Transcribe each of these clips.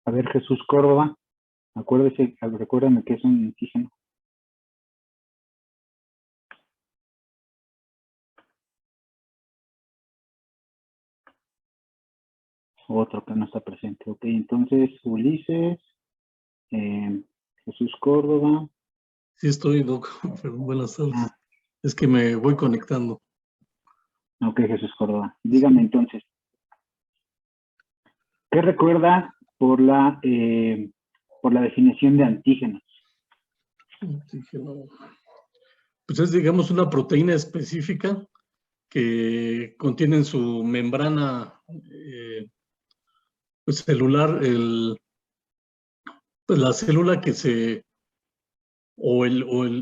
A ver, Jesús Córdoba, recuérdame que es un antígeno. Otro que no está presente. Ok, entonces Ulises, Jesús Córdoba. Sí estoy, Doc. Buenas tardes. Ah, Es que me voy conectando. ok, Jesús Córdoba. Dígame entonces, ¿qué recuerda por la definición de antígenos? Antígeno. Pues es, digamos, una proteína específica que contiene en su membrana pues celular pues la célula que se,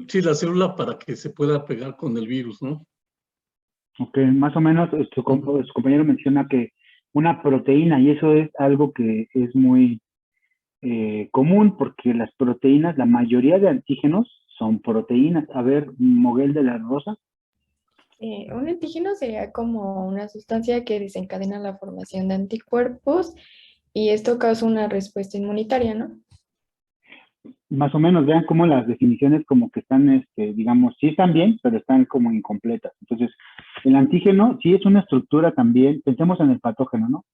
sí, la célula para que se pueda pegar con el virus, ¿no? Ok, más o menos su compañero menciona que una proteína, y eso es algo que es muy común, porque las proteínas, la mayoría de antígenos son proteínas. A ver, Moguel de la Rosa. Un antígeno sería como una sustancia que desencadena la formación de anticuerpos y esto causa una respuesta inmunitaria, ¿no? Más o menos, vean cómo las definiciones como que están, digamos, sí están bien, pero están como incompletas. Entonces, el antígeno sí es una estructura también, pensemos en el patógeno, ¿no?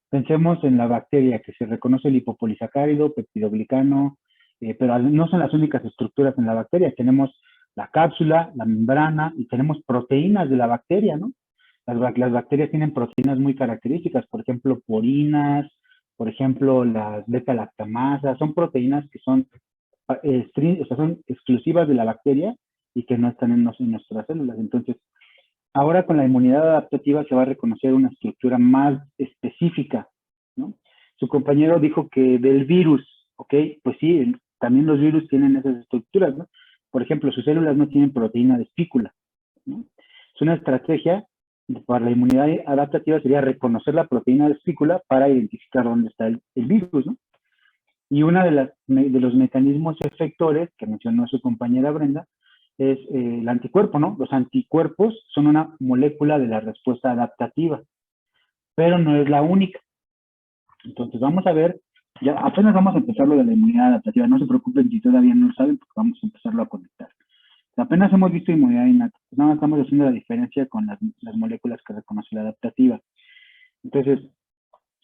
Pensemos en la bacteria, que se reconoce el lipopolisacárido, peptidoglicano, pero no son las únicas estructuras en la bacteria. Tenemos la cápsula, la membrana y tenemos proteínas de la bacteria, ¿no? Las bacterias tienen proteínas muy características, por ejemplo, porinas, por ejemplo, las beta-lactamasas, son proteínas que son son exclusivas de la bacteria y que no están en nuestras células. Entonces, ahora con la inmunidad adaptativa se va a reconocer una estructura más específica, ¿no? Su compañero dijo que del virus, ¿ok? Pues sí, también los virus tienen esas estructuras, ¿no? Por ejemplo, sus células no tienen proteína de espícula, ¿no? Es una estrategia para la inmunidad adaptativa, sería reconocer la proteína de espícula para identificar dónde está el virus, ¿no? Y uno de los mecanismos efectores que mencionó su compañera Brenda es el anticuerpo, ¿no? Los anticuerpos son una molécula de la respuesta adaptativa, pero no es la única. Entonces vamos a ver, ya apenas vamos a empezar lo de la inmunidad adaptativa, no se preocupen si todavía no lo saben, porque vamos a empezarlo a conectar. Apenas hemos visto inmunidad innata, pues nada más estamos haciendo la diferencia con las moléculas que reconoce la adaptativa. Entonces,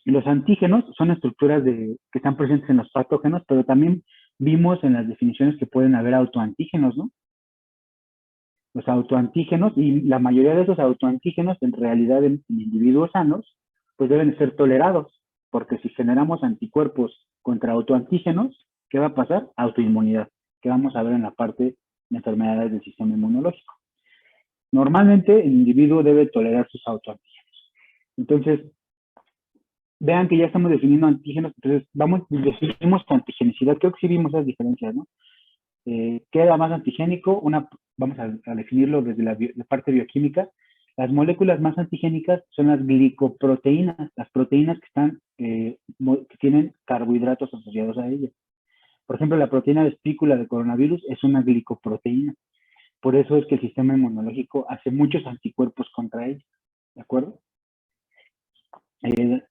los antígenos son estructuras que están presentes en los patógenos, pero también vimos en las definiciones que pueden haber autoantígenos, ¿no? Los autoantígenos, y la mayoría de esos autoantígenos, en realidad en individuos sanos, pues deben ser tolerados, porque si generamos anticuerpos contra autoantígenos, ¿qué va a pasar? Autoinmunidad, que vamos a ver en la parte de enfermedades del sistema inmunológico. Normalmente el individuo debe tolerar sus autoantígenos. Entonces, vean que ya estamos definiendo antígenos, entonces definimos tu antigenicidad. Creo que sí vimos esas diferencias, ¿no? ¿Qué era más antigénico? Vamos a definirlo desde la parte bioquímica. Las moléculas más antigénicas son las glicoproteínas, las proteínas que tienen carbohidratos asociados a ellas. Por ejemplo, la proteína de espícula de coronavirus es una glicoproteína. Por eso es que el sistema inmunológico hace muchos anticuerpos contra ella, ¿de acuerdo?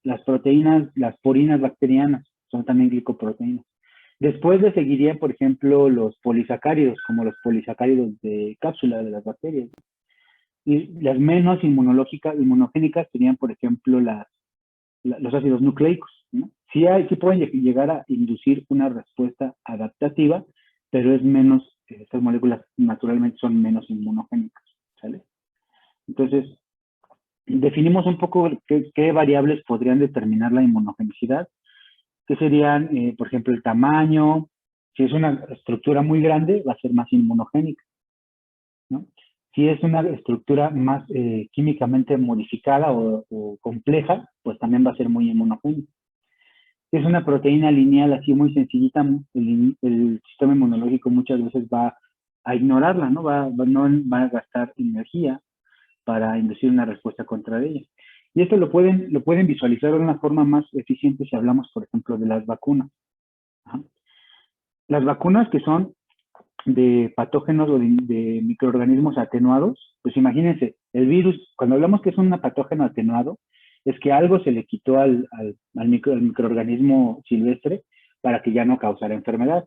Las proteínas, las porinas bacterianas, son también glicoproteínas. Después le seguirían, por ejemplo, los polisacáridos, como los polisacáridos de cápsula de las bacterias. Y las menos inmunogénicas serían, por ejemplo, los ácidos nucleicos, ¿no? Sí pueden llegar a inducir una respuesta adaptativa, pero es menos, estas moléculas naturalmente son menos inmunogénicas, ¿sale? Entonces, definimos un poco qué variables podrían determinar la inmunogenicidad, que serían, por ejemplo, el tamaño. Si es una estructura muy grande, va a ser más inmunogénica, ¿no? Si es una estructura más químicamente modificada o compleja, pues también va a ser muy inmunogénica. Si es una proteína lineal así muy sencillita, el sistema inmunológico muchas veces va a ignorarla, ¿no? No va a gastar energía para inducir una respuesta contra ella. Y esto lo pueden visualizar de una forma más eficiente si hablamos, por ejemplo, de las vacunas. Ajá. Las vacunas que son de patógenos o de microorganismos atenuados, pues imagínense, el virus, cuando hablamos que es un patógeno atenuado, es que algo se le quitó al microorganismo silvestre para que ya no causara enfermedad.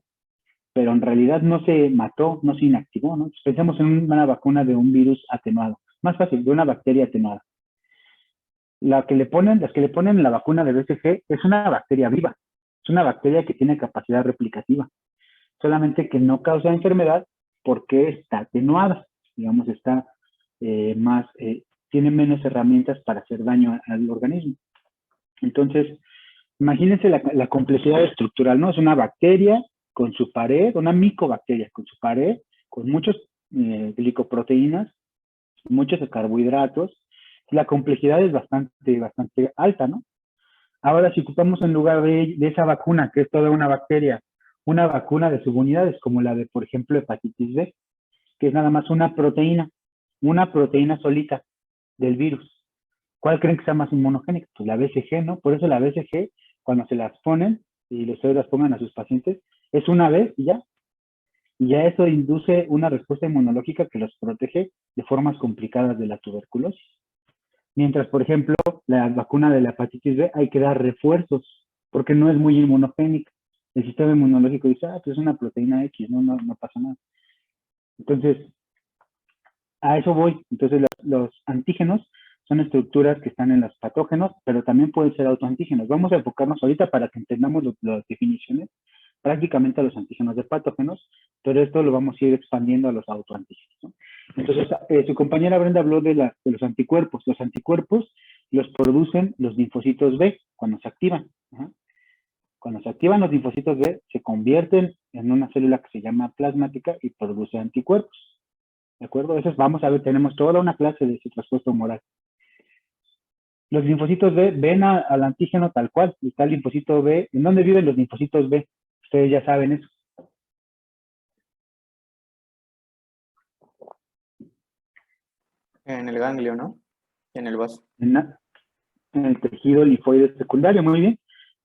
Pero en realidad no se mató, no se inactivó, ¿no? Pensemos en una vacuna de un virus atenuado. Más fácil, de una bacteria atenuada. Las que le ponen la vacuna de BCG es una bacteria viva. Es una bacteria que tiene capacidad replicativa. Solamente que no causa enfermedad porque está atenuada. Digamos, tiene menos herramientas para hacer daño al organismo. Entonces, imagínense la complejidad estructural, ¿no? Es una bacteria con su pared, una micobacteria con su pared, con muchos glicoproteínas, muchos carbohidratos. La complejidad es bastante alta, ¿no? Ahora, si ocupamos en lugar de esa vacuna, que es toda una bacteria, una vacuna de subunidades, como la de, por ejemplo, hepatitis B, que es nada más una proteína solita del virus. ¿Cuál creen que sea más inmunogénica? Pues la BCG, ¿no? Por eso la BCG, cuando se las ponen, y ustedes las pongan a sus pacientes, es una vez y ya. Y ya eso induce una respuesta inmunológica que los protege de formas complicadas de la tuberculosis. Mientras, por ejemplo, la vacuna de la hepatitis B hay que dar refuerzos, porque no es muy inmunogénica. El sistema inmunológico dice, pues es una proteína X, no pasa nada. Entonces, a eso voy. Entonces, los antígenos son estructuras que están en los patógenos, pero también pueden ser autoantígenos. Vamos a enfocarnos ahorita para que entendamos las definiciones, prácticamente a los antígenos de patógenos, pero esto lo vamos a ir expandiendo a los autoantígenos, ¿no? Entonces, su compañera Brenda habló de los anticuerpos. Los anticuerpos los producen los linfocitos B cuando se activan. Ajá. Cuando se activan los linfocitos B, se convierten en una célula que se llama plasmática y produce anticuerpos. ¿De acuerdo? Entonces, vamos a ver, tenemos toda una clase de respuesta humoral. Los linfocitos B ven al antígeno tal cual. Está el linfocito B. ¿En dónde viven los linfocitos B? Ustedes ya saben eso. En el ganglio, ¿no? En el vaso. En el tejido linfoide secundario, muy bien.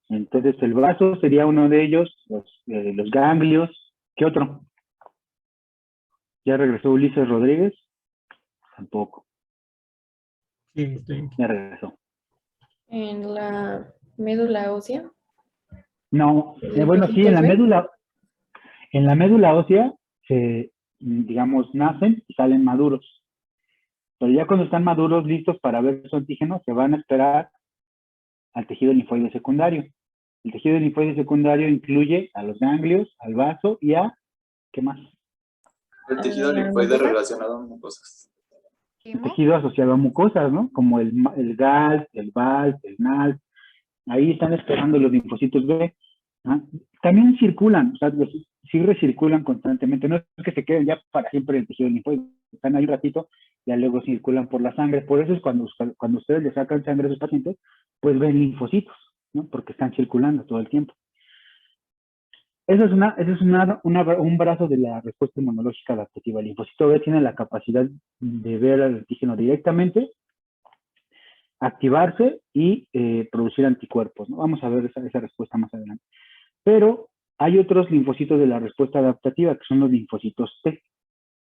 Entonces, el vaso sería uno de ellos, los ganglios. ¿Qué otro? ¿Ya regresó Ulises Rodríguez? Tampoco. Sí. Ya regresó. En la médula ósea. No, ¿Los bueno, sí, linfocitos B? en la médula ósea digamos, nacen y salen maduros. Pero ya cuando están maduros, listos para ver su antígeno, se van a esperar al tejido linfoide secundario. El tejido linfoide secundario incluye a los ganglios, al vaso y ¿qué más? El tejido linfoide relacionado a mucosas. El tejido asociado a mucosas, ¿no? Como el GALT, el BALT, el NALT. Ahí están esperando los linfocitos B. ¿Ah? También circulan, o sea, sí recirculan constantemente. No es que se queden ya para siempre en el tejido linfoide. Están ahí un ratito, ya luego circulan por la sangre. Por eso es cuando ustedes le sacan sangre a sus pacientes, pues ven linfocitos, ¿no? Porque están circulando todo el tiempo. Eso es un brazo de la respuesta inmunológica adaptativa. El linfocito B tiene la capacidad de ver al antígeno directamente, activarse y producir anticuerpos, ¿no? Vamos a ver esa respuesta más adelante. Pero hay otros linfocitos de la respuesta adaptativa que son los linfocitos T,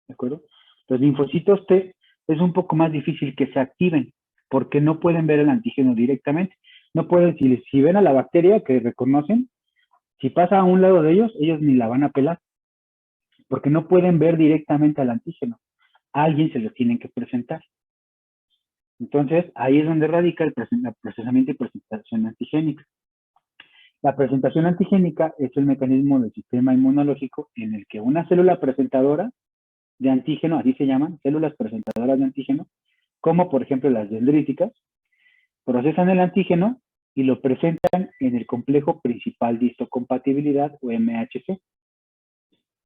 ¿de acuerdo? Los linfocitos T es un poco más difícil que se activen porque no pueden ver el antígeno directamente. No pueden, si ven a la bacteria que reconocen, si pasa a un lado de ellos ni la van a pelar, porque no pueden ver directamente al antígeno. A alguien se lo tienen que presentar. Entonces, ahí es donde radica el procesamiento y presentación antigénica. La presentación antigénica es el mecanismo del sistema inmunológico en el que una célula presentadora de antígeno, así se llaman, células presentadoras de antígeno, como por ejemplo las dendríticas, procesan el antígeno y lo presentan en el complejo principal de histocompatibilidad o MHC.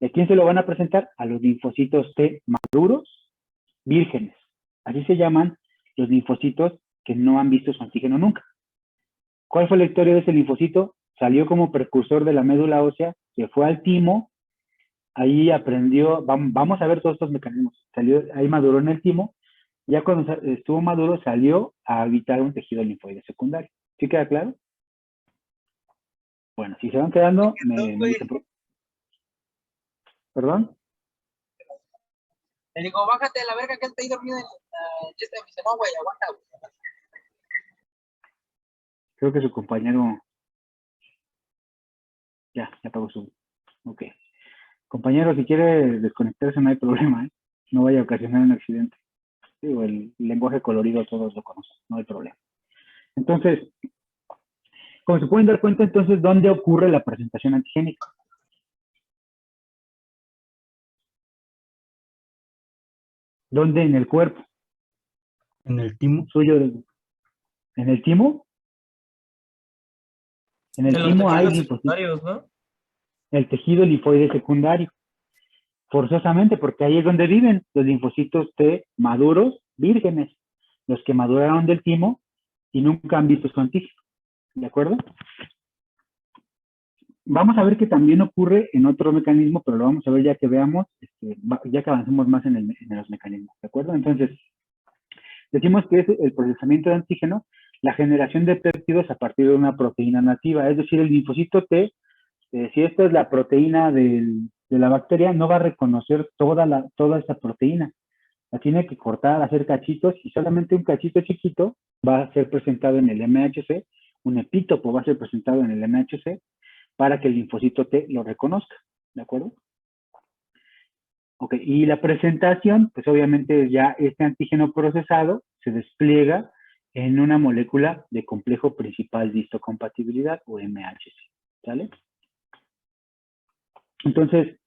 ¿Y a quién se lo van a presentar? A los linfocitos T maduros, vírgenes. Así se llaman los linfocitos que no han visto su antígeno nunca. ¿Cuál fue la historia de ese linfocito? Salió como precursor de la médula ósea, se fue al timo, ahí aprendió, vamos a ver todos estos mecanismos. Ahí maduró en el timo, ya cuando estuvo maduro salió a habitar un tejido linfoide secundario. ¿Sí queda claro? Bueno, si se van quedando, ¿Perdón? Le digo, bájate a la verga que él está ahí dormido en esta. Me dice, no, güey, aguanta, güey. Creo que su compañero ya apagó su... Ok. Compañero, si quiere desconectarse no hay problema, ¿eh? No vaya a ocasionar un accidente. Digo, el lenguaje colorido todos lo conocen, no hay problema. Entonces, como se pueden dar cuenta, entonces, ¿dónde ocurre la presentación antigénica? ¿Dónde? En el cuerpo. En el timo. Suyo. ¿En el timo? En el En los timo hay tejidos linfocitos. secundarios, ¿no? El tejido linfoide secundario. Forzosamente, porque ahí es donde viven los linfocitos T maduros, vírgenes, los que maduraron del timo y nunca han visto su antígeno. ¿De acuerdo? Vamos a ver que también ocurre en otro mecanismo, pero lo vamos a ver ya que veamos, ya que avancemos más en los mecanismos. ¿De acuerdo? Entonces, decimos que es el procesamiento de antígeno, la generación de péptidos a partir de una proteína nativa, es decir, el linfocito T, si esta es la proteína de la bacteria, no va a reconocer toda esta proteína. La tiene que cortar, hacer cachitos, y solamente un cachito chiquito va a ser presentado en el MHC, un epítopo va a ser presentado en el MHC para que el linfocito T lo reconozca. ¿De acuerdo? Ok, y la presentación, pues obviamente ya este antígeno procesado se despliega en una molécula de complejo principal de histocompatibilidad o MHC. ¿Sale? Entonces,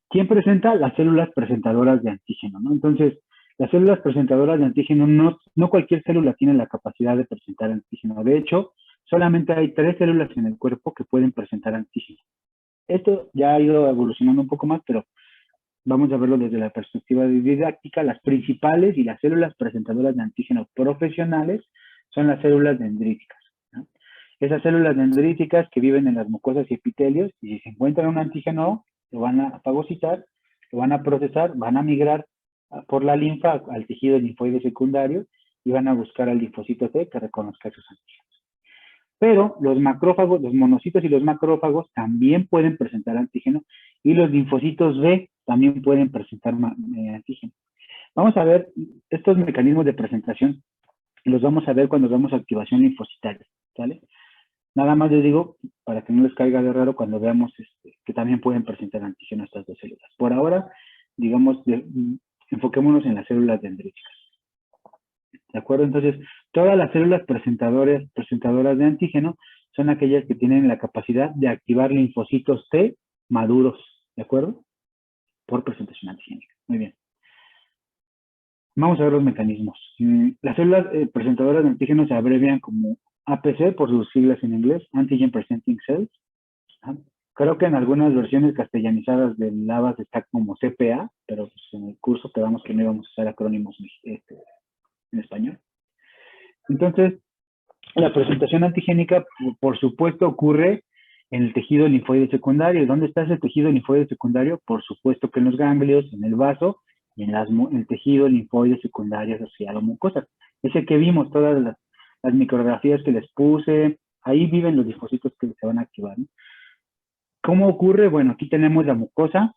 ¿quién presenta? Las células presentadoras de antígeno, ¿no? Entonces, las células presentadoras de antígeno, no cualquier célula tiene la capacidad de presentar antígeno. De hecho, solamente hay 3 células en el cuerpo que pueden presentar antígeno. Esto ya ha ido evolucionando un poco más, pero vamos a verlo desde la perspectiva didáctica. Las principales y las células presentadoras de antígeno profesionales son las células dendríticas, ¿no? Esas células dendríticas que viven en las mucosas y epitelios, y si se encuentran un antígeno, lo van a fagocitar, lo van a procesar, van a migrar por la linfa al tejido linfoide secundario y van a buscar al linfocito T que reconozca esos antígenos. Pero los macrófagos, los monocitos y los macrófagos también pueden presentar antígeno, y los linfocitos B también pueden presentar antígeno. Vamos a ver estos mecanismos de presentación, los vamos a ver cuando veamos activación linfocitaria, ¿sale? Nada más les digo, para que no les caiga de raro cuando veamos que también pueden presentar antígeno estas dos células. Por ahora, digamos, enfoquémonos en las células dendríticas. ¿De acuerdo? Entonces, todas las células presentadoras de antígeno son aquellas que tienen la capacidad de activar linfocitos T maduros, ¿de acuerdo? Por presentación antigénica. Muy bien. Vamos a ver los mecanismos. Las células presentadoras de antígeno se abrevian como APC por sus siglas en inglés, Antigen Presenting Cells. Creo que en algunas versiones castellanizadas del LAVAS está como CPA, pero pues en el curso quedamos que no íbamos a usar acrónimos en español. Entonces, la presentación antigénica, por supuesto, ocurre en el tejido linfoide secundario. ¿Dónde está ese tejido linfoide secundario? Por supuesto que en los ganglios, en el vaso y en el tejido linfoide secundario asociado a mucosas. Ese que vimos, todas las micrografías que les puse, ahí viven los linfocitos que se van a activar, ¿no? ¿Cómo ocurre? Bueno, aquí tenemos la mucosa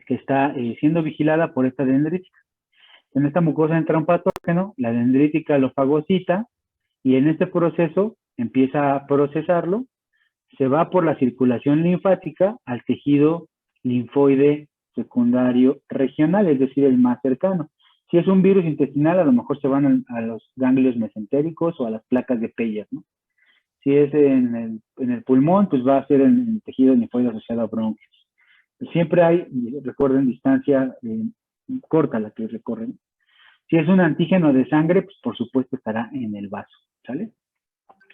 que está siendo vigilada por esta dendrítica. En esta mucosa entra un patógeno, la dendrítica lo fagocita y en este proceso empieza a procesarlo, se va por la circulación linfática al tejido linfoide secundario regional, es decir, el más cercano. Si es un virus intestinal, a lo mejor se van a los ganglios mesentéricos o a las placas de Peyer, ¿no? Si es en el pulmón, pues va a ser en el tejido linfoide asociado a bronquios. Siempre hay, recuerden, distancia corta la que recorren. Si es un antígeno de sangre, pues por supuesto estará en el vaso, ¿sale?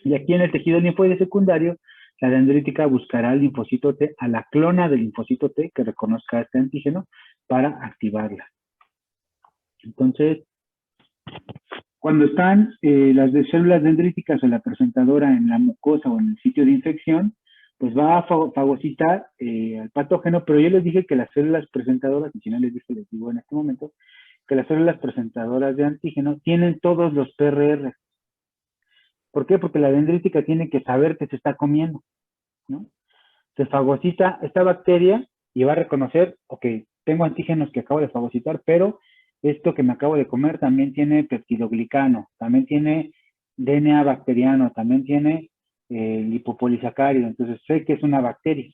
Y aquí en el tejido linfoide secundario, la dendrítica buscará al linfocito T, a la clona del linfocito T que reconozca este antígeno para activarla. Entonces, cuando están las células dendríticas o la presentadora en la mucosa o en el sitio de infección, pues va a fagocitar al patógeno, pero yo les dije que las células presentadoras, y si no les dije, les digo en este momento, que las células presentadoras de antígeno tienen todos los PRR. ¿Por qué? Porque la dendrítica tiene que saber que se está comiendo, ¿no? Se fagocita esta bacteria y va a reconocer, ok, tengo antígenos que acabo de fagocitar, pero esto que me acabo de comer también tiene peptidoglicano, también tiene DNA bacteriano, también tiene lipopolisacárido, entonces sé que es una bacteria.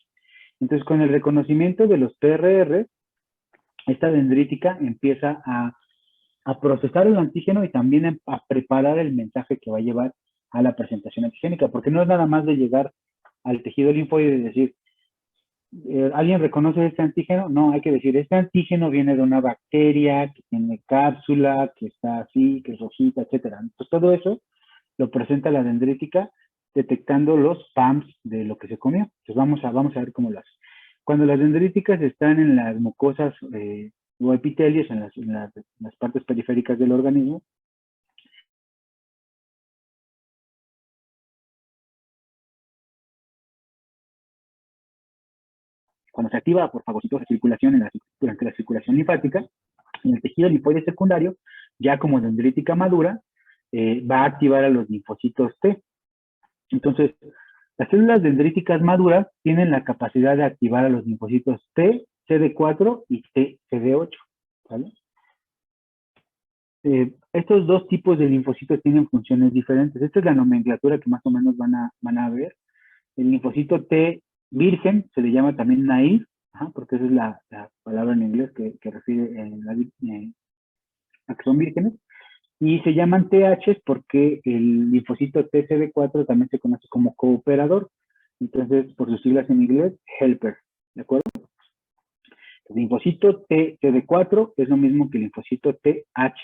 Entonces, con el reconocimiento de los PRR, esta dendrítica empieza a procesar el antígeno y también a preparar el mensaje que va a llevar a la presentación antigénica, porque no es nada más de llegar al tejido linfoide y decir, ¿alguien reconoce este antígeno? No, hay que decir, este antígeno viene de una bacteria que tiene cápsula, que está así, que es rojita, etcétera. Entonces, todo eso lo presenta la dendrítica detectando los PAMs de lo que se comió. Entonces, vamos a ver cómo lo hace. Cuando las dendríticas están en las mucosas o epitelios, en las partes periféricas del organismo, cuando se activa por fagocitos de circulación durante la circulación linfática, en el tejido linfoide secundario, ya como dendrítica madura, va a activar a los linfocitos T. Entonces, las células dendríticas maduras tienen la capacidad de activar a los linfocitos T, CD4 y CD8. ¿Vale? Estos dos tipos de linfocitos tienen funciones diferentes. Esta es la nomenclatura que más o menos van a ver. El linfocito T virgen se le llama también naive, porque esa es la palabra en inglés que refiere a que son vírgenes. Y se llaman TH porque el linfocito TCD4 también se conoce como cooperador. Entonces, por sus siglas en inglés, helper. ¿De acuerdo? El linfocito TCD4 es lo mismo que el linfocito TH,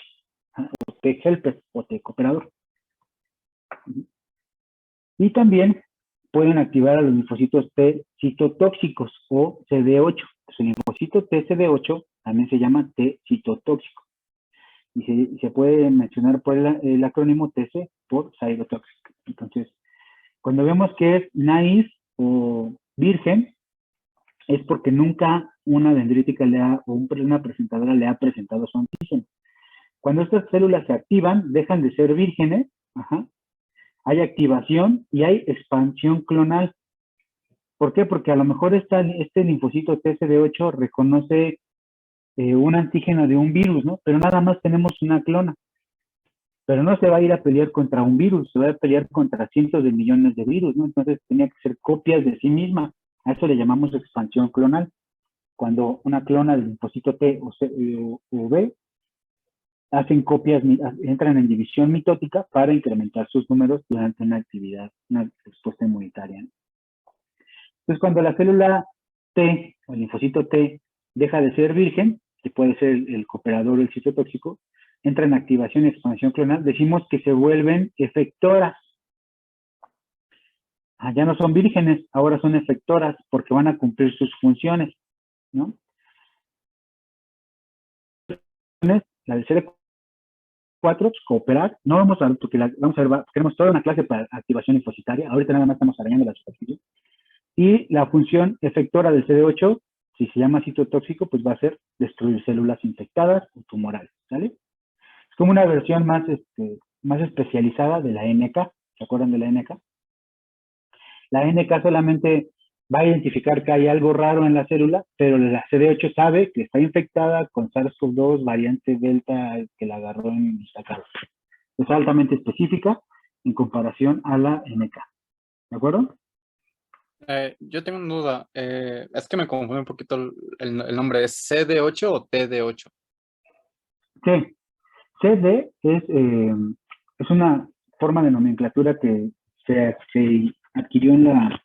o T helper o T cooperador. Y también pueden activar a los linfocitos T citotóxicos o CD8. Entonces, el linfocito TCD8 también se llama T citotóxico. Y se puede mencionar por el acrónimo TC por cytotoxic. Entonces, cuando vemos que es naive o virgen, es porque nunca una dendrítica o una presentadora le ha presentado su antígeno. Cuando estas células se activan, dejan de ser vírgenes, hay activación y hay expansión clonal. ¿Por qué? Porque a lo mejor este linfocito TCD8 reconoce un antígeno de un virus, ¿no? Pero nada más tenemos una clona. Pero no se va a ir a pelear contra un virus, se va a pelear contra cientos de millones de virus, ¿no? Entonces tenía que ser copias de sí misma. A eso le llamamos expansión clonal. Cuando una clona del linfocito T o B hacen copias, entran en división mitótica para incrementar sus números durante una actividad, una respuesta inmunitaria, ¿no? Entonces, cuando la célula T o el linfocito T deja de ser virgen, que puede ser el cooperador o el citotóxico, entra en activación y expansión clonal, decimos que se vuelven efectoras. Ya no son vírgenes, ahora son efectoras porque van a cumplir sus funciones, ¿no? La del CD4, pues, cooperar, no vamos a ver, porque vamos a ver, tenemos toda una clase para activación linfocitaria, ahorita nada más estamos arañando la superficie. Y la función efectora del CD8, si se llama citotóxico, pues va a ser destruir células infectadas o tumorales, ¿sale? Es como una versión más especializada de la NK. ¿Se acuerdan de la NK? La NK solamente va a identificar que hay algo raro en la célula, pero la CD8 sabe que está infectada con SARS-CoV-2 variante Delta que la agarró en destacado. Es altamente específica en comparación a la NK. ¿De acuerdo? Yo tengo una duda. Es que me confunde un poquito el nombre. ¿Es CD8 o TD8? Sí. CD es una forma de nomenclatura que se adquirió en la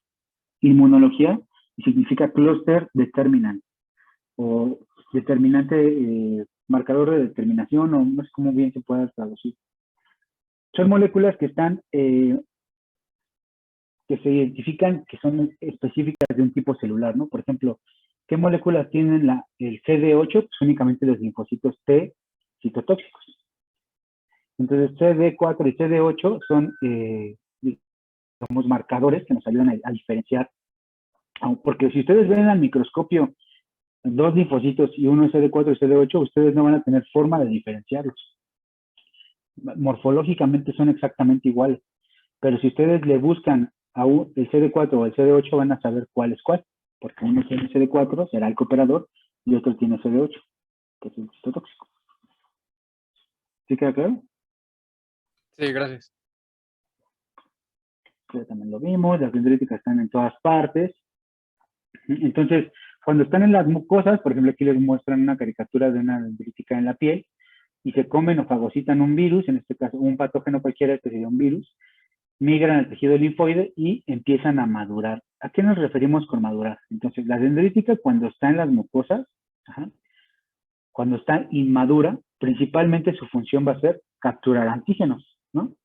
inmunología y significa cluster determinant o determinante, marcador de determinación, o no sé cómo bien se pueda traducir. Son moléculas que están, que se identifican, que son específicas de un tipo celular, ¿no? Por ejemplo, ¿qué moléculas tienen el CD8? Pues únicamente los linfocitos T citotóxicos. Entonces, CD4 y CD8 son, digamos, marcadores que nos ayudan a diferenciar. Porque si ustedes ven al microscopio dos linfocitos y uno es CD4 y CD8, ustedes no van a tener forma de diferenciarlos. Morfológicamente son exactamente iguales. Pero si ustedes le buscan a el CD4 o el CD8, van a saber cuál es cuál. Porque uno tiene CD4, será el cooperador, y otro tiene CD8, que es el citotóxico. ¿Sí queda claro? Sí, gracias. ya también lo vimos, las dendríticas están en todas partes. Entonces, cuando están en las mucosas, por ejemplo, aquí les muestran una caricatura de una dendrítica en la piel, y se comen o fagocitan un virus, en este caso un patógeno cualquiera que sería un virus, migran al tejido linfoide y empiezan a madurar. ¿A qué nos referimos con madurar? Entonces, la dendrítica cuando está en las mucosas, cuando está inmadura, principalmente su función va a ser capturar antígenos, ¿no?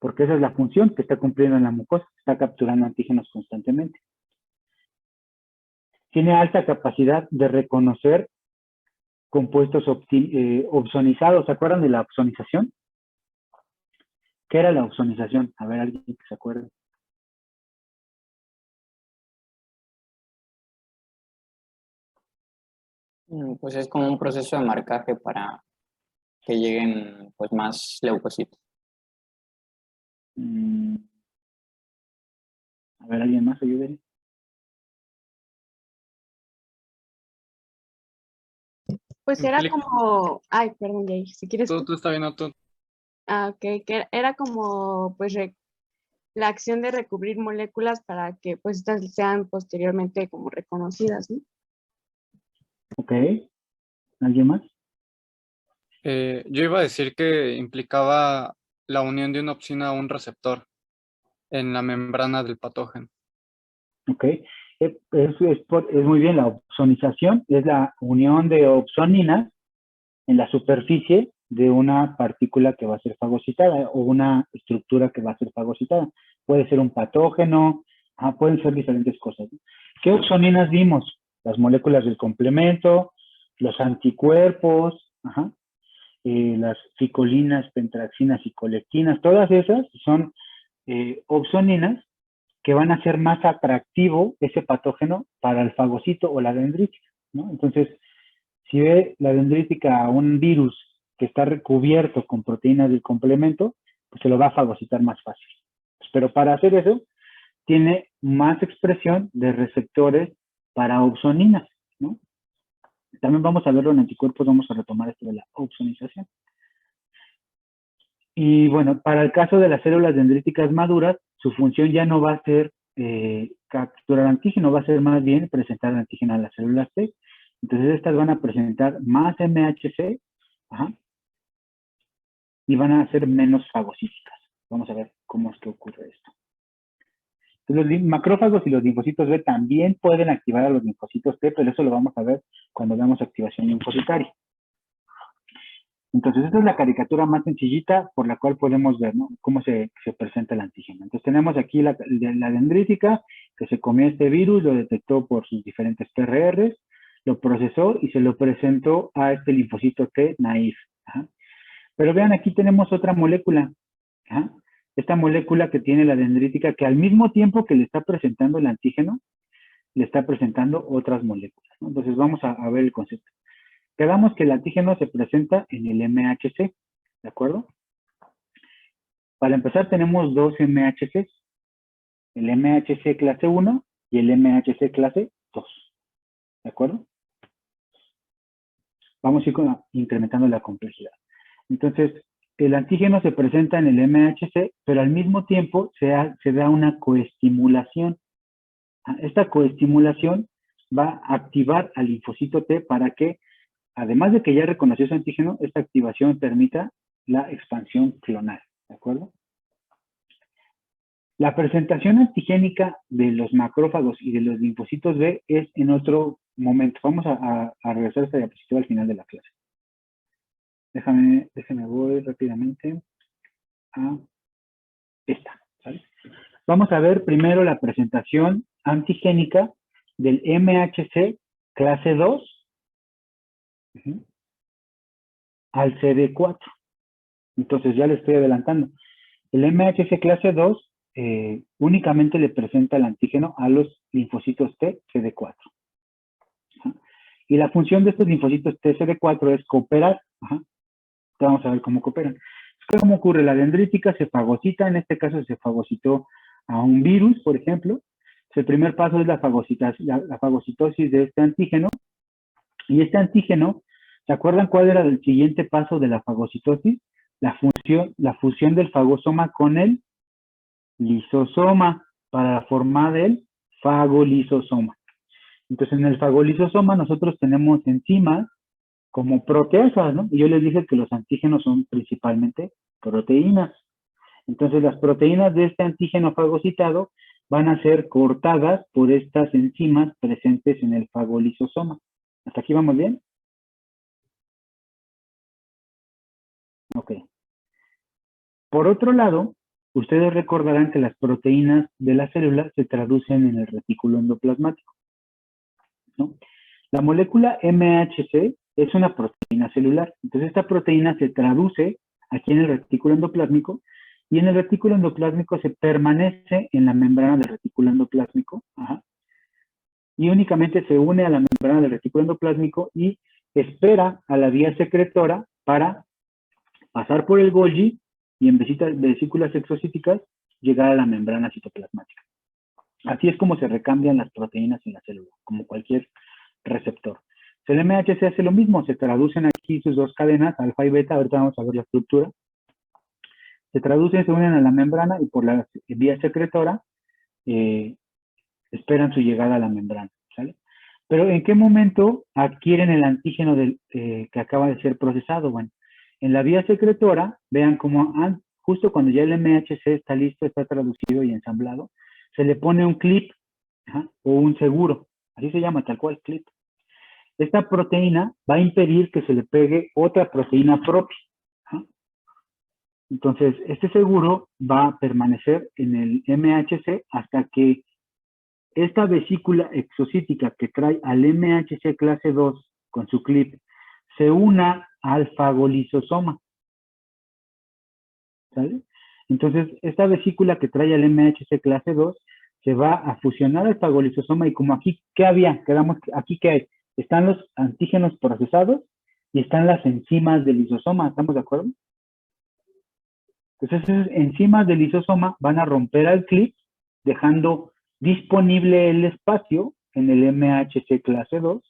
Porque esa es la función que está cumpliendo en la mucosa, está capturando antígenos constantemente. Tiene alta capacidad de reconocer compuestos opsonizados. ¿Se acuerdan de la opsonización? ¿Qué era la opsonización? A ver, alguien que se acuerde. Pues es como un proceso de marcaje para que lleguen pues más leucocitos. A ver, ¿alguien más ayude? Pues era como, ay, perdón, Jay, si quieres. Tú está bien, tú. Ok, que era como, pues, la acción de recubrir moléculas para que, pues, estas sean posteriormente como reconocidas, ¿no? Ok. ¿Alguien más? Yo iba a decir que implicaba la unión de una opsina a un receptor en la membrana del patógeno. Ok. Es muy bien, la opsonización es la unión de opsoninas en la superficie de una partícula que va a ser fagocitada o una estructura que va a ser fagocitada. Puede ser un patógeno, pueden ser diferentes cosas. ¿Qué opsoninas vimos? Las moléculas del complemento, los anticuerpos, las ficolinas, pentraxinas y colectinas, todas esas son opsoninas que van a hacer más atractivo ese patógeno para el fagocito o la dendrítica, ¿no? Entonces, si ve la dendrítica a un virus que está recubierto con proteínas del complemento, pues se lo va a fagocitar más fácil. Pero para hacer eso, tiene más expresión de receptores para opsoninas, ¿no? También vamos a verlo en anticuerpos, vamos a retomar esto de la opsonización. Y bueno, para el caso de las células dendríticas maduras, su función ya no va a ser capturar antígeno, va a ser más bien presentar antígeno a las células T. Entonces estas van a presentar más MHC y van a ser menos fagocíticas. Vamos a ver cómo es que ocurre esto. Entonces, los macrófagos y los linfocitos B también pueden activar a los linfocitos T, pero eso lo vamos a ver cuando veamos activación linfocitaria. Entonces, esta es la caricatura más sencillita por la cual podemos ver, ¿no?, cómo se presenta el antígeno. Entonces, tenemos aquí la dendrítica que se comió este virus, lo detectó por sus diferentes PRRs, lo procesó y se lo presentó a este linfocito T naïf. Pero vean, aquí tenemos otra molécula. Esta molécula que tiene la dendrítica que al mismo tiempo que le está presentando el antígeno, le está presentando otras moléculas, ¿no? Entonces, vamos a ver el concepto. Quedamos que el antígeno se presenta en el MHC, ¿de acuerdo? Para empezar tenemos dos MHCs, el MHC clase 1 y el MHC clase 2, ¿de acuerdo? Vamos a ir incrementando la complejidad. Entonces, el antígeno se presenta en el MHC, pero al mismo tiempo se da una coestimulación. Esta coestimulación va a activar al linfocito T para que, además de que ya reconoció su antígeno, esta activación permita la expansión clonal, ¿de acuerdo? La presentación antigénica de los macrófagos y de los linfocitos B es en otro momento. Vamos a regresar a esta diapositiva al final de la clase. Déjame voy rápidamente a esta, ¿vale? Vamos a ver primero la presentación antigénica del MHC clase 2 al CD4. Entonces ya le estoy adelantando. El MHC clase 2 únicamente le presenta el antígeno a los linfocitos T CD4. Y la función de estos linfocitos T CD4 es cooperar. Vamos a ver cómo cooperan. ¿Cómo ocurre? La dendrítica se fagocita, en este caso se fagocitó a un virus, por ejemplo. El primer paso es la fagocitosis de este antígeno. Y este antígeno, ¿se acuerdan cuál era el siguiente paso de la fagocitosis? La fusión del fagosoma con el lisosoma para la forma del fagolisosoma. Entonces, en el fagolisosoma nosotros tenemos enzimas como proteasas, ¿no? Y yo les dije que los antígenos son principalmente proteínas. Entonces, las proteínas de este antígeno fagocitado van a ser cortadas por estas enzimas presentes en el fagolisosoma. ¿Hasta aquí vamos bien? Ok. Por otro lado, ustedes recordarán que las proteínas de la célula se traducen en el retículo endoplasmático, ¿no? La molécula MHC es una proteína celular. Entonces, esta proteína se traduce aquí en el retículo endoplásmico y en el retículo endoplásmico se permanece en la membrana del retículo endoplásmico. Y únicamente se une a la membrana del retículo endoplásmico y espera a la vía secretora para pasar por el Golgi y en vesículas exocíticas llegar a la membrana citoplasmática. Así es como se recambian las proteínas en la célula, como cualquier receptor. El MHC hace lo mismo, se traducen aquí sus dos cadenas, alfa y beta, ahorita vamos a ver la estructura. Se traducen, se unen a la membrana y por la vía secretora esperan su llegada a la membrana, ¿sale? Pero ¿en qué momento adquieren el antígeno que acaba de ser procesado? Bueno, en la vía secretora, vean cómo justo cuando ya el MHC está listo, está traducido y ensamblado, se le pone un clip o un seguro, así se llama, tal cual, clip. Esta proteína va a impedir que se le pegue otra proteína propia. Entonces, este seguro va a permanecer en el MHC hasta que esta vesícula exocítica que trae al MHC clase 2 con su clip se una al fagolisosoma. ¿Sale? Entonces, esta vesícula que trae al MHC clase 2 se va a fusionar al fagolisosoma y como aquí, ¿qué había? Quedamos aquí que hay. Están los antígenos procesados y están las enzimas del lisosoma, ¿estamos de acuerdo? Entonces, esas enzimas del lisosoma van a romper al clip, dejando disponible el espacio en el MHC clase 2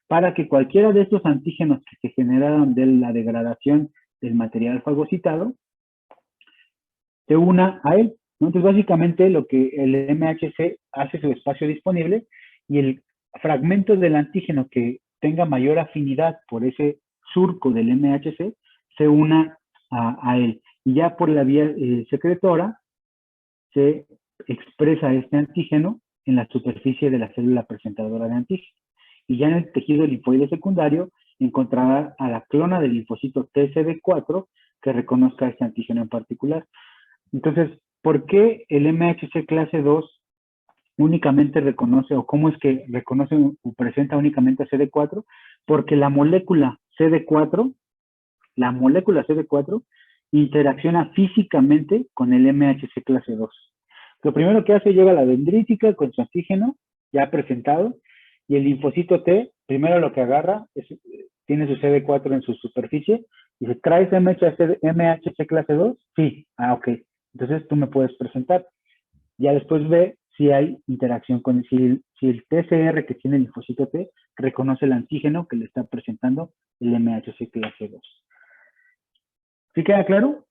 para que cualquiera de estos antígenos que se generaron de la degradación del material fagocitado se una a él, ¿no? Entonces, básicamente, lo que el MHC hace su espacio disponible y el fragmento del antígeno que tenga mayor afinidad por ese surco del MHC se una a él. Y ya por la vía secretora se expresa este antígeno en la superficie de la célula presentadora de antígeno. Y ya en el tejido linfoide secundario encontrará a la clona del linfocito TCD4 que reconozca este antígeno en particular. Entonces, ¿por qué el MHC clase 2 únicamente reconoce, o cómo es que reconoce o presenta únicamente a CD4? Porque la molécula CD4 interacciona físicamente con el MHC clase 2. Lo primero que hace, llega a la dendrítica con su antígeno ya presentado, y el linfocito T, primero lo que agarra, tiene su CD4 en su superficie, y se trae ese MHC clase 2, sí, ok, entonces tú me puedes presentar. Ya después ve si hay interacción con, si el TCR que tiene el linfocito T reconoce el antígeno que le está presentando el MHC clase 2. ¿Sí queda claro?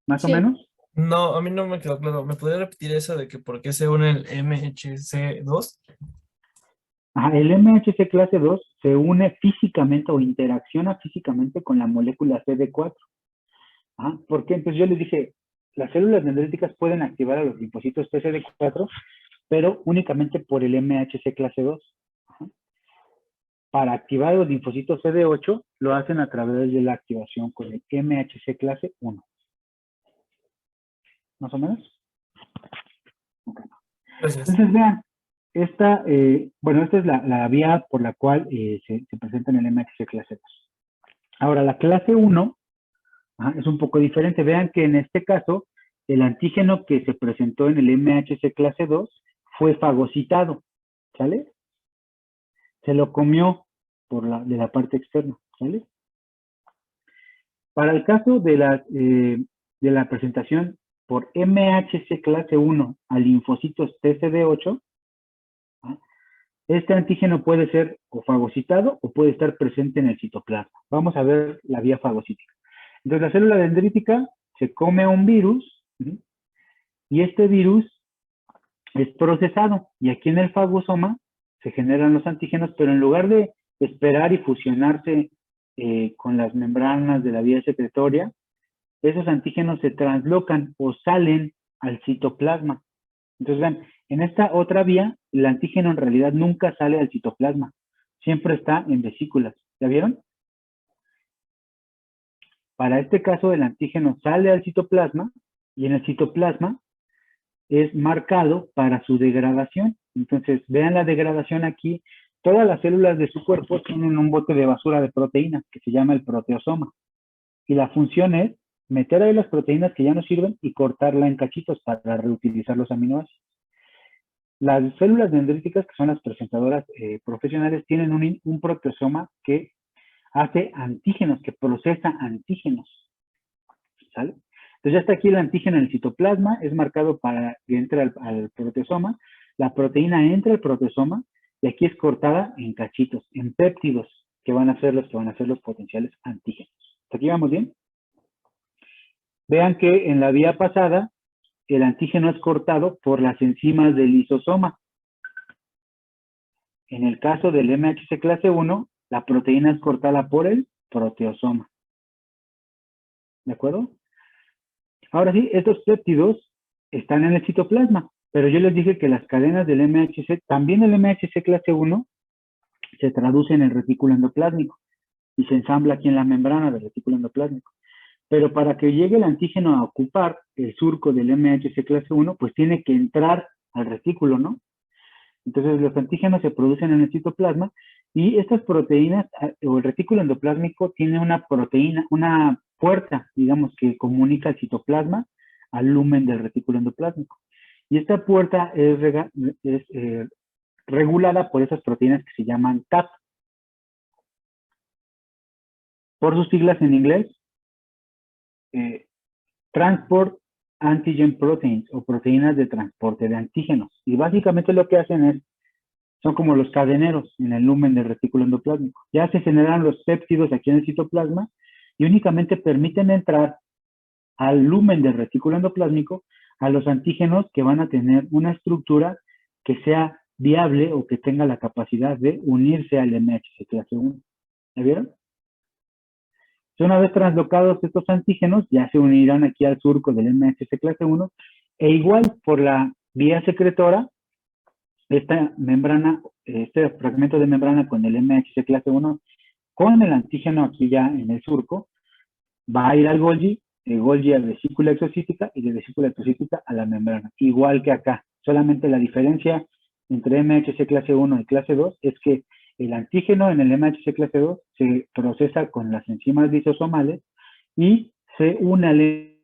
¿Más o menos? No, a mí no me quedó claro. ¿Me podría repetir eso de que por qué se une el MHC2? El MHC clase 2 se une físicamente o interacciona físicamente con la molécula CD4. ¿Por qué? Entonces yo les dije, las células dendríticas pueden activar a los linfocitos TCD4, pero únicamente por el MHC clase 2. Para activar los linfocitos CD8 lo hacen a través de la activación con el MHC clase 1. ¿Más o menos? Okay. Gracias. Entonces vean, esta es la vía por la cual se presenta en el MHC clase 2. Ahora, la clase 1 es un poco diferente. Vean que en este caso, el antígeno que se presentó en el MHC clase 2 fue fagocitado, ¿sale? Se lo comió de la parte externa, ¿sale? Para el caso de la presentación por MHC clase 1 a linfocitos TCD8, este antígeno puede ser o fagocitado o puede estar presente en el citoplasma. Vamos a ver la vía fagocítica. Entonces, la célula dendrítica se come un virus y este virus es procesado, y aquí en el fagosoma se generan los antígenos, pero en lugar de esperar y fusionarse con las membranas de la vía secretoria, esos antígenos se translocan o salen al citoplasma. Entonces, vean, en esta otra vía, el antígeno en realidad nunca sale al citoplasma, siempre está en vesículas. ¿Ya vieron? Para este caso, el antígeno sale al citoplasma y en el citoplasma es marcado para su degradación. Entonces, vean la degradación aquí. Todas las células de su cuerpo tienen un bote de basura de proteínas que se llama el proteosoma. Y la función es meter ahí las proteínas que ya no sirven y cortarla en cachitos para reutilizar los aminoácidos. Las células dendríticas, que son las presentadoras profesionales, tienen un proteosoma que hace antígenos, que procesa antígenos. ¿Sale? Entonces ya está aquí el antígeno en el citoplasma, es marcado para que entre al proteosoma, la proteína entra al proteosoma y aquí es cortada en cachitos, en péptidos, que van a ser los potenciales antígenos. ¿Hasta aquí vamos bien? Vean que en la vía pasada, el antígeno es cortado por las enzimas del lisosoma. En el caso del MHC clase 1, la proteína es cortada por el proteosoma. ¿De acuerdo? Ahora sí, estos péptidos están en el citoplasma, pero yo les dije que las cadenas del MHC, también el MHC clase 1, se traduce en el retículo endoplásmico y se ensambla aquí en la membrana del retículo endoplásmico. Pero para que llegue el antígeno a ocupar el surco del MHC clase 1, pues tiene que entrar al retículo, ¿no? Entonces los antígenos se producen en el citoplasma y estas proteínas, o el retículo endoplásmico tiene una proteína, una puerta, digamos, que comunica el citoplasma al lumen del retículo endoplásmico. Y esta puerta es regulada por esas proteínas que se llaman TAP. Por sus siglas en inglés, Transport Antigen Proteins, o proteínas de transporte de antígenos. Y básicamente lo que hacen son como los cadeneros en el lumen del retículo endoplásmico. Ya se generan los péptidos aquí en el citoplasma y únicamente permiten entrar al lumen del retículo endoplásmico a los antígenos que van a tener una estructura que sea viable o que tenga la capacidad de unirse al MHC clase 1. ¿Ya vieron? Una vez translocados estos antígenos, ya se unirán aquí al surco del MHC clase 1, e igual por la vía secretora, esta membrana, este fragmento de membrana con el MHC clase 1, con el antígeno aquí ya en el surco, va a ir al Golgi, de Golgi a vesícula exocítica y de vesícula exocítica a la membrana, igual que acá. Solamente la diferencia entre MHC clase 1 y clase 2 es que el antígeno en el MHC clase 2 se procesa con las enzimas lisosomales y se une al